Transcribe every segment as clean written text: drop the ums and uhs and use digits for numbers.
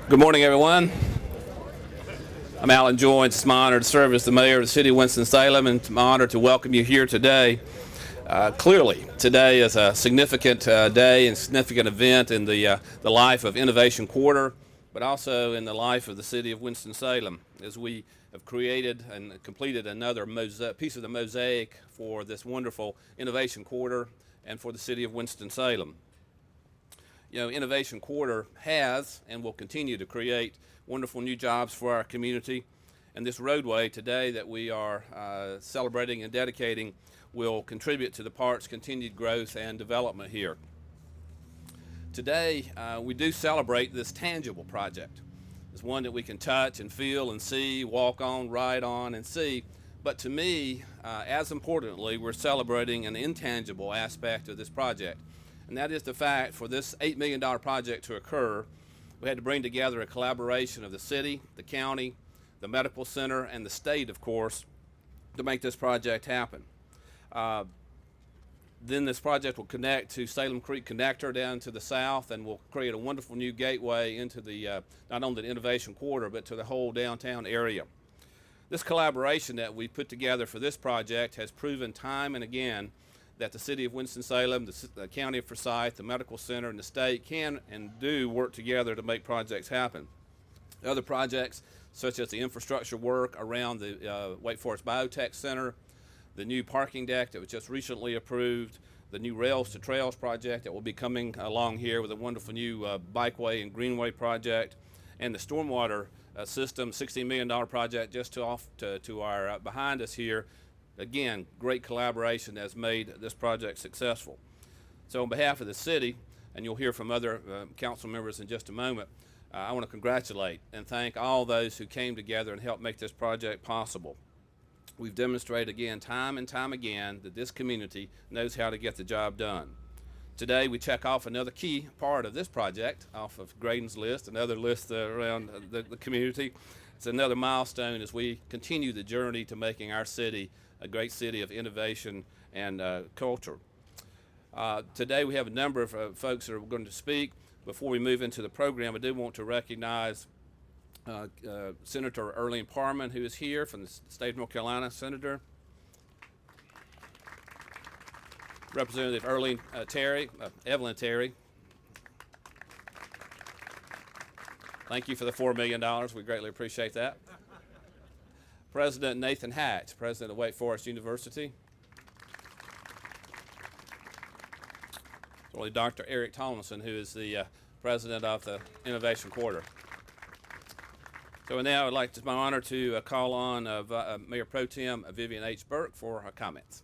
Good morning, everyone. I'm Alan Joyce. It's my honor to serve as the mayor of the city of Winston-Salem, and it's my honor to welcome you here today. Clearly, today is a significant day and significant event in the life of Innovation Quarter, but also in the life of the city of Winston-Salem, as we have created and completed another piece of the mosaic for this wonderful Innovation Quarter and for the city of Winston-Salem. You know, Innovation Quarter has and will continue to create wonderful new jobs for our community. And this roadway today that we are celebrating and dedicating will contribute to the park's continued growth and development here. Today, we do celebrate this tangible project. It's one that we can touch and feel and see, walk on, ride on, and see. But to me, as importantly, we're celebrating an intangible aspect of this project. And that is the fact for this $8 million project to occur, we had to bring together a collaboration of the city, the county, the medical center, and the state, of course, to make this project happen. Then this project will connect to Salem Creek Connector down to the south, and will create a wonderful new gateway into the not only the Innovation Quarter, but to the whole downtown area. This collaboration that we put together for this project has proven time and again that the city of Winston-Salem, the county of Forsyth, the medical center, and the state can and do work together to make projects happen. Other projects, such as the infrastructure work around the Wake Forest Biotech Center, the new parking deck that was just recently approved, the new Rails to Trails project that will be coming along here with a wonderful new bikeway and greenway project, and the stormwater system, $16 million project just to our behind us here. Again, great collaboration has made this project successful. So on behalf of the city, and you'll hear from other council members in just a moment, I want to congratulate and thank all those who came together and helped make this project possible. We've demonstrated again, time and time again, that this community knows how to get the job done. Today we check off another key part of this project off of Graydon's list, another list around the community. It's another milestone as we continue the journey to making our city a great city of innovation and culture. Today we have a number of folks that are going to speak. Before we move into the program, I do want to recognize Senator Earlene Parman, who is here from the state of North Carolina. Senator. Representative Evelyn Terry. Thank you for the $4 million. We greatly appreciate that. President Nathan Hatch, president of Wake Forest University. Dr. Eric Tomlinson, who is the president of the Innovation Quarter. So now I'd like to, it's my honor to call on Mayor Pro Tem Vivian H. Burke for her comments.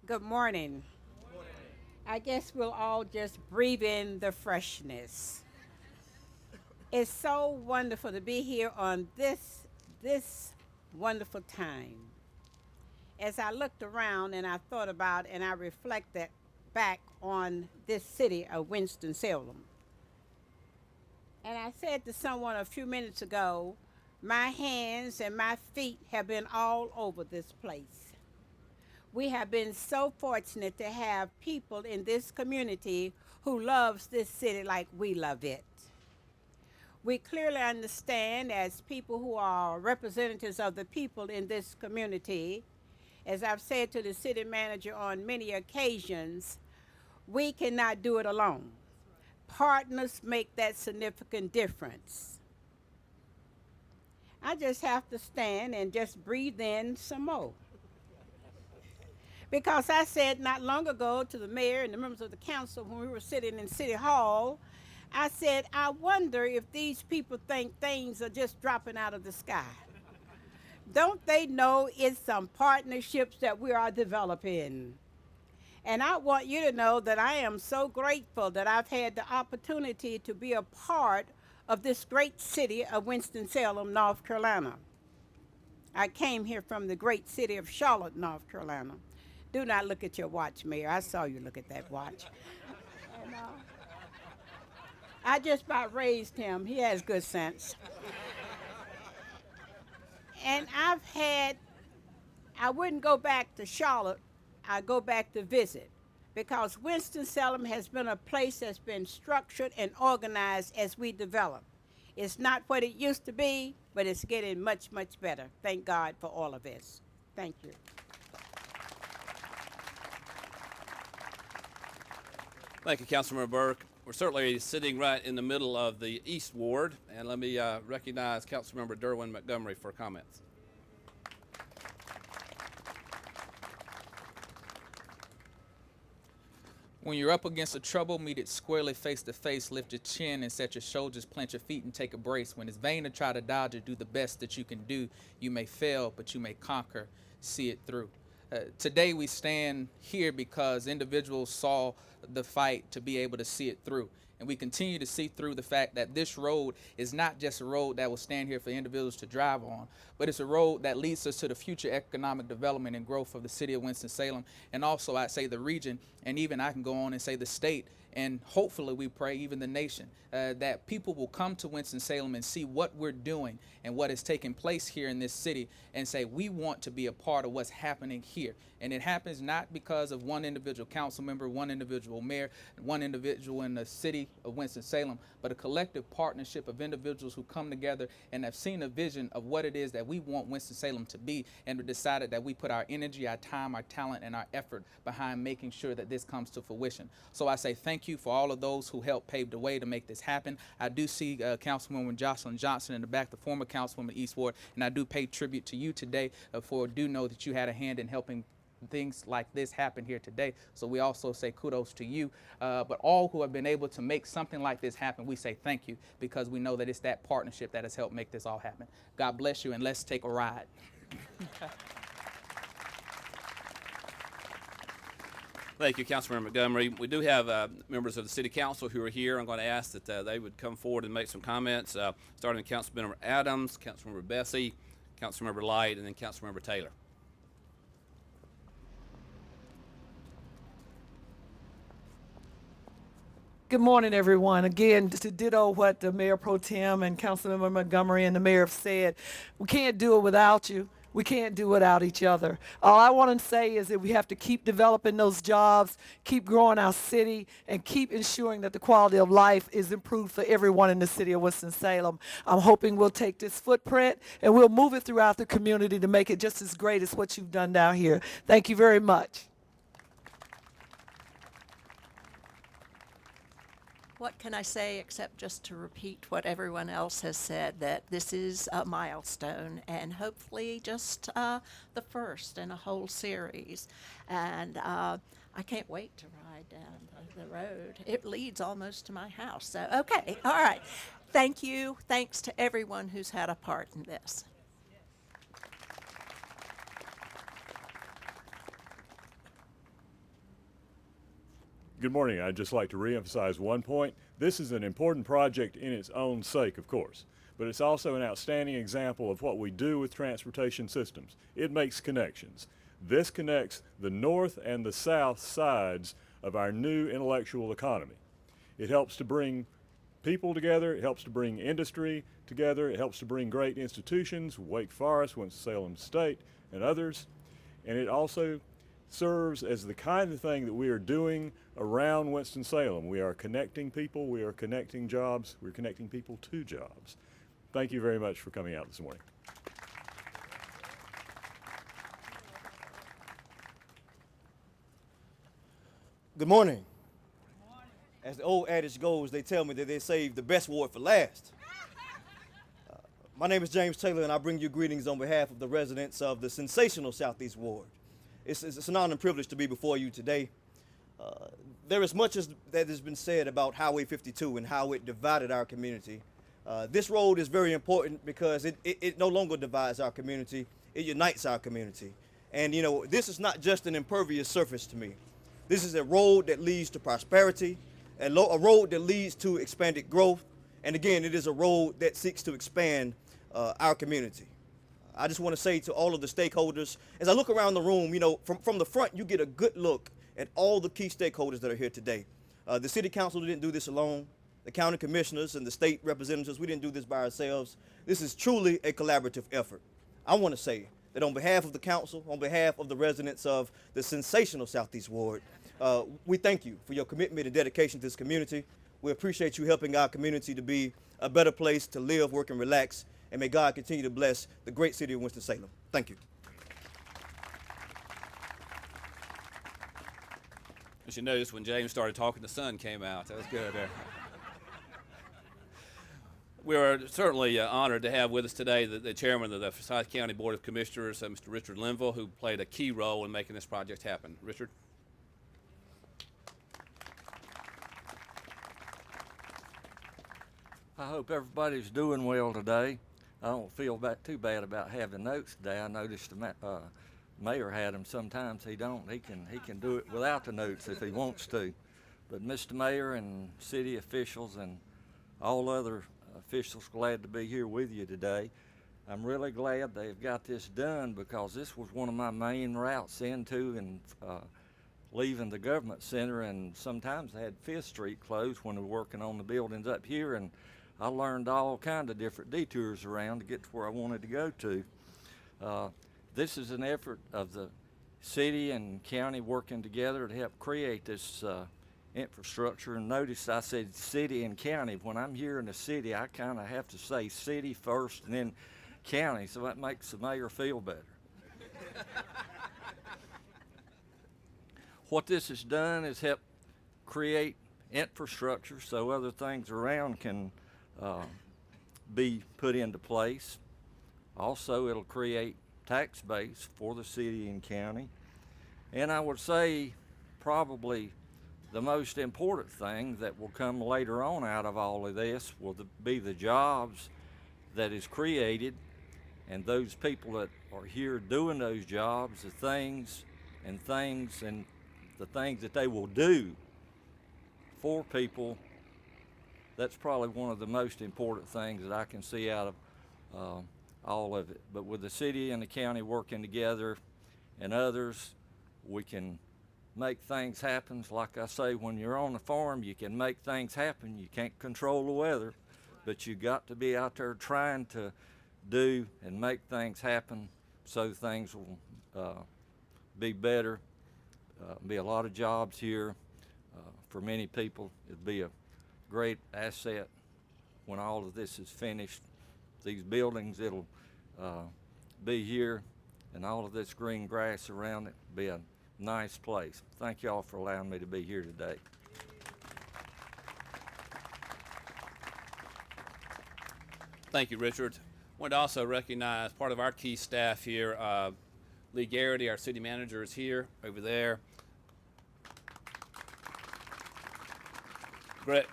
Good morning. I guess we'll all just breathe in the freshness. It's so wonderful to be here on this wonderful time. As I looked around and I thought about and I reflected back on this city of Winston-Salem. And I said to someone a few minutes ago, my hands and my feet have been all over this place. We have been so fortunate to have people in this community who loves this city like we love it. We clearly understand as people who are representatives of the people in this community, as I've said to the city manager on many occasions, we cannot do it alone. Partners make that significant difference. I just have to stand and just breathe in some more. Because I said not long ago to the mayor and the members of the council when we were sitting in City Hall, I said, I wonder if these people think things are just dropping out of the sky. Don't they know it's some partnerships that we are developing? And I want you to know that I am so grateful that I've had the opportunity to be a part of this great city of Winston-Salem, North Carolina. I came here from the great city of Charlotte, North Carolina. Do not look at your watch, Mayor. I saw you look at that watch. And, I just about raised him. He has good sense. And I've had I wouldn't go back to Charlotte, I go back to visit because Winston-Salem has been a place that's been structured and organized as we develop. It's not what it used to be, but it's getting much, much better. Thank God for all of this. Thank you. Thank you, Councilmember Burke. We're certainly sitting right in the middle of the East Ward, and let me recognize Councilmember Derwin Montgomery for comments. When you're up against a trouble, meet it squarely face to face, lift your chin and set your shoulders, plant your feet and take a brace. When it's vain to try to dodge or do the best that you can do, you may fail, but you may conquer, see it through. Today we stand here because individuals saw the fight to be able to see it through. And we continue to see through the fact that this road is not just a road that will stand here for individuals to drive on, but it's a road that leads us to the future economic development and growth of the city of Winston-Salem, and also I'd say the region, and even I can go on and say the state, and hopefully we pray even the nation, that people will come to Winston-Salem and see what we're doing and what is taking place here in this city and say we want to be a part of what's happening here. And it happens not because of one individual council member, one individual mayor, one individual in the city of Winston-Salem, but a collective partnership of individuals who come together and have seen a vision of what it is that we want Winston-Salem to be, and decided that we put our energy, our time, our talent, and our effort behind making sure that this comes to fruition. So I say thank you for all of those who helped pave the way to make this happen. I do see Councilwoman Jocelyn Johnson in the back, the former Councilwoman East Ward, and I do pay tribute to you today for do know that you had a hand in helping things like this happen here today. So we also say kudos to you, but all who have been able to make something like this happen, we say thank you, because we know that it's that partnership that has helped make this all happen. God bless you, and let's take a ride. Thank you, Councilmember Montgomery. We do have members of the City Council who are here. I'm going to ask that they would come forward and make some comments, starting with Councilmember Adams, Councilmember Bessie, Councilmember Light, and then Councilmember Taylor. Good morning, everyone. Again, to ditto what the Mayor Pro Tem and Councilmember Montgomery and the Mayor have said, we can't do it without you. We can't do it without each other. All I want to say is that we have to keep developing those jobs, keep growing our city, and keep ensuring that the quality of life is improved for everyone in the city of Winston-Salem. I'm hoping we'll take this footprint and we'll move it throughout the community to make it just as great as what you've done down here. Thank you very much. What can I say except just to repeat what everyone else has said, that this is a milestone and hopefully just the first in a whole series. And I can't wait to ride down the road. It leads almost to my house. So, okay, all right. Thank you. Thanks to everyone who's had a part in this. Good morning. I'd just like to reemphasize one point. This is an important project in its own sake, of course, but it's also an outstanding example of what we do with transportation systems. It makes connections. This connects the north and the south sides of our new intellectual economy. It helps to bring people together. It helps to bring industry together. It helps to bring great institutions, Wake Forest, Winston-Salem State, and others. And it also serves as the kind of thing that we are doing around Winston-Salem. We are connecting people, we are connecting jobs, we're connecting people to jobs. Thank you very much for coming out this morning. Good morning. As the old adage goes, they tell me that they save the best word for last. My name is James Taylor, and I bring you greetings on behalf of the residents of the sensational Southeast Ward. It's an honor and privilege to be before you today. There is much that has been said about Highway 52 and how it divided our community. This road is very important because it no longer divides our community, it unites our community. And you know, this is not just an impervious surface to me. This is a road that leads to prosperity, a road that leads to expanded growth, and again, it is a road that seeks to expand our community. I just want to say to all of the stakeholders, as I look around the room, you know, from the front, you get a good look at all the key stakeholders that are here today. The city council didn't do this alone. The county commissioners and the state representatives, we didn't do this by ourselves. This is truly a collaborative effort. I want to say that on behalf of the council, on behalf of the residents of the sensational Southeast Ward, we thank you for your commitment and dedication to this community. We appreciate you helping our community to be a better place to live, work, and relax. And may God continue to bless the great city of Winston-Salem. Thank you. As you noticed, when James started talking, the sun came out. That was good there. We are certainly honored to have with us today the chairman of the Forsyth County Board of Commissioners, Mr. Richard Linville, who played a key role in making this project happen. Richard? I hope everybody's doing well today. I don't feel too bad about having notes today. I noticed the mayor had them. Sometimes he don't. He can do it without the notes if he wants to. But Mr. Mayor and city officials and all other officials, glad to be here with you today. I'm really glad they've got this done because this was one of my main routes into and leaving the government center, and sometimes they had Fifth Street closed when we were working on the buildings up here, and I learned all kinds of different detours around to get to where I wanted to go to. This is an effort of the city and county working together to help create this infrastructure. And notice I said city and county. When I'm here in the city, I kind of have to say city first and then county, so that makes the mayor feel better. What this has done is help create infrastructure so other things around can be put into place. Also, it'll create tax base for the city and county. And I would say probably the most important thing that will come later on out of all of this will be the jobs that is created, and those people that are here doing those jobs, the things and the things that they will do for people. That's probably one of the most important things that I can see out of all of it. But with the city and the county working together and others, we can make things happen. Like I say, when you're on the farm, you can make things happen. You can't control the weather, but you got to be out there trying to do and make things happen so things will be better. Be a lot of jobs here for many people. It'd be a great asset when all of this is finished. These buildings, it'll be here, and all of this green grass around it be a nice place. Thank y'all for allowing me to be here today. Thank you, Richard. I wanted to also recognize part of our key staff here. Lee Garrity, our city manager, is here, over there.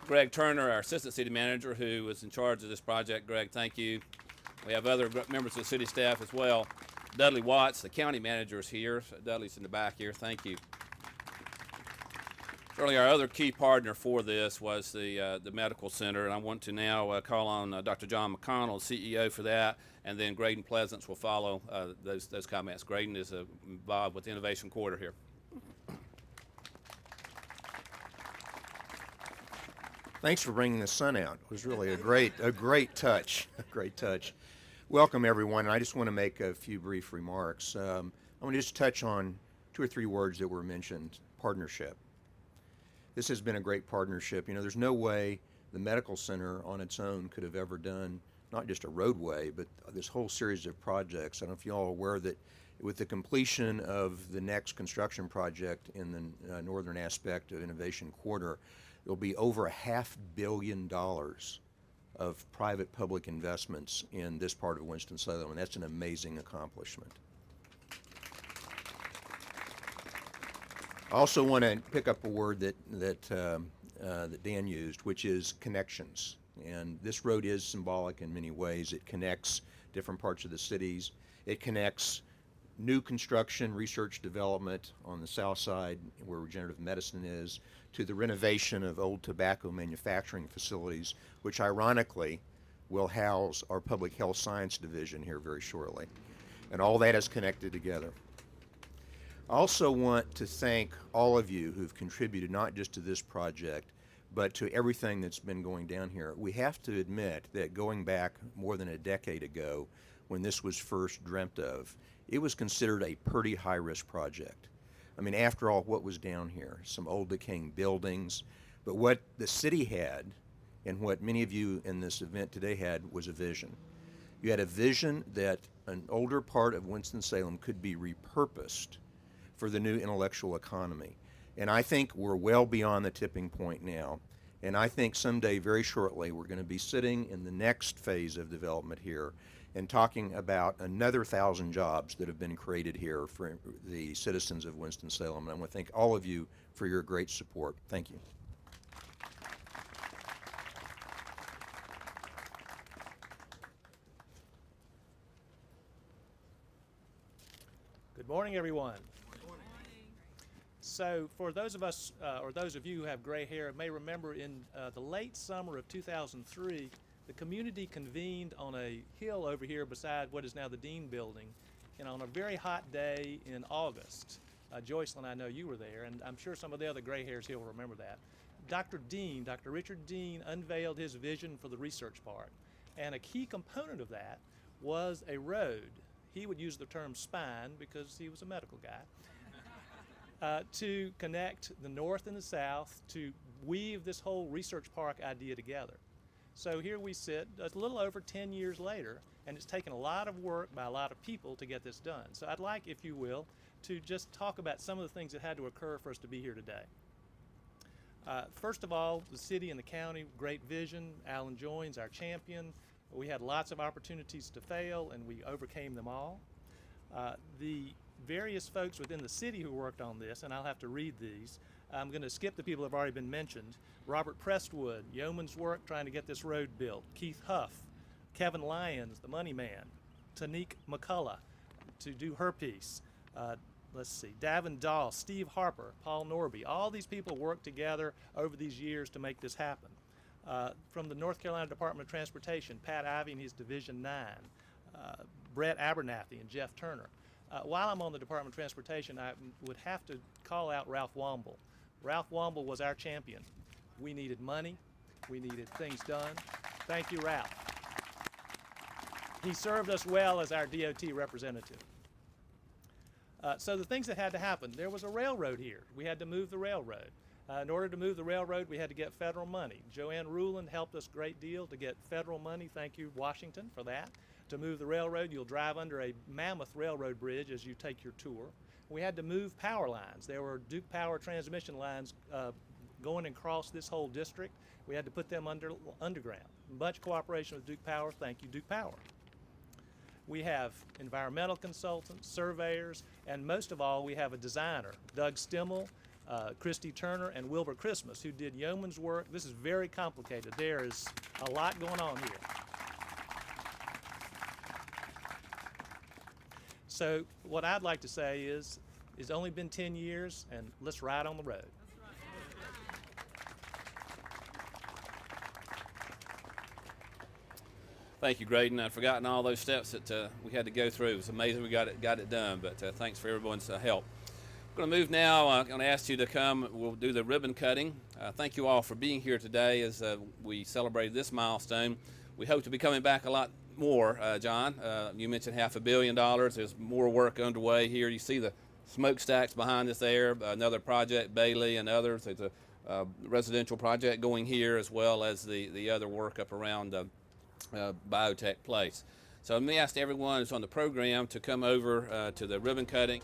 Greg Turner, our assistant city manager, who is in charge of this project. Greg, thank you. We have other members of the city staff as well. Dudley Watts, the county manager, is here. So Dudley's in the back here. Thank you. Certainly, our other key partner for this was the medical center, and I want to now call on Dr. John McConnell, CEO for that, and then Graydon Pleasance will follow those comments. Graydon is involved with the Innovation Quarter here. Thanks for bringing the sun out. It was really a great touch, a great touch. Welcome, everyone. I just want to make a few brief remarks. I want to just touch on 2 or 3 words that were mentioned. Partnership. This has been a great partnership. You know, there's no way the medical center on its own could have ever done not just a roadway, but this whole series of projects. I don't know if you all are aware that with the completion of the next construction project in the northern aspect of Innovation Quarter, there'll be over $500 million of private-public investments in this part of Winston-Salem, and that's an amazing accomplishment. I also want to pick up a word that Dan used, which is connections. And this road is symbolic in many ways. It connects different parts of the cities. It connects new construction, research development on the south side where regenerative medicine is, to the renovation of old tobacco manufacturing facilities, which ironically will house our public health science division here very shortly. And all that is connected together. I also want to thank all of you who've contributed not just to this project, but to everything that's been going down here. We have to admit that going back more than a decade ago, when this was first dreamt of, it was considered a pretty high-risk project. I mean, after all, what was down here? Some old decaying buildings. But what the city had, and what many of you in this event today had, was a vision. You had a vision that an older part of Winston-Salem could be repurposed for the new intellectual economy. And I think we're well beyond the tipping point now. And I think someday, very shortly, we're going to be sitting in the next phase of development here and talking about another 1,000 jobs that have been created here for the citizens of Winston-Salem. And I want to thank all of you for your great support. Thank you. Good morning, everyone. So for those of us, or those of you who have gray hair, may remember in the late summer of 2003, the community convened on a hill over here beside what is now the Dean Building, and on a very hot day in August. Joycelyn, I know you were there, and I'm sure some of the other gray hairs here will remember that. Dr. Richard Dean unveiled his vision for the research park, and a key component of that was a road. He would use the term spine because he was a medical guy. To connect the north and the south, to weave this whole research park idea together. So here we sit a little over 10 years later, and it's taken a lot of work by a lot of people to get this done. So I'd like, if you will, to just talk about some of the things that had to occur for us to be here today. First of all, the city and the county, great vision. Alan Joins, our champion. We had lots of opportunities to fail, and we overcame them all. The various folks within the city who worked on this, and I'll have to read these. I'm going to skip the people that have already been mentioned. Robert Prestwood, yeoman's work trying to get this road built. Keith Huff, Kevin Lyons, the money man. Tanique McCullough to do her piece. Let's see, Davin Dahl, Steve Harper, Paul Norby. All these people worked together over these years to make this happen. From the North Carolina Department of Transportation, Pat Ivey and his Division 9, Brett Abernathy and Jeff Turner. While I'm on the Department of Transportation, I would have to call out Ralph Womble. Ralph Womble was our champion. We needed money. We needed things done. Thank you, Ralph. He served us well as our DOT representative. So the things that had to happen, there was a railroad here. We had to move the railroad. In order to move the railroad, we had to get federal money. Joanne Ruland helped us a great deal to get federal money. Thank you, Washington, for that. To move the railroad, you'll drive under a mammoth railroad bridge as you take your tour. We had to move power lines. There were Duke Power transmission lines going across this whole district. We had to put them underground. Much cooperation with Duke Power. Thank you, Duke Power. We have environmental consultants, surveyors, and most of all, we have a designer, Doug Stimmel, Christy Turner, and Wilbur Christmas, who did yeoman's work. This is very complicated. There is a lot going on here. So what I'd like to say is, it's only been 10 years, and let's ride on the road. Thank you, Graydon. I'd forgotten all those steps that we had to go through. It was amazing we got it done, but thanks for everyone's help. I'm going to move now. I'm going to ask you to come. We'll do the ribbon cutting. Thank you all for being here today as we celebrated this milestone. We hope to be coming back a lot more, John. You mentioned $500 million. There's more work underway here. You see the smokestacks behind us there, another project, Bailey and others. There's a residential project going here, as well as the other work up around Biotech Place. So let me ask everyone who's on the program to come over to the ribbon cutting.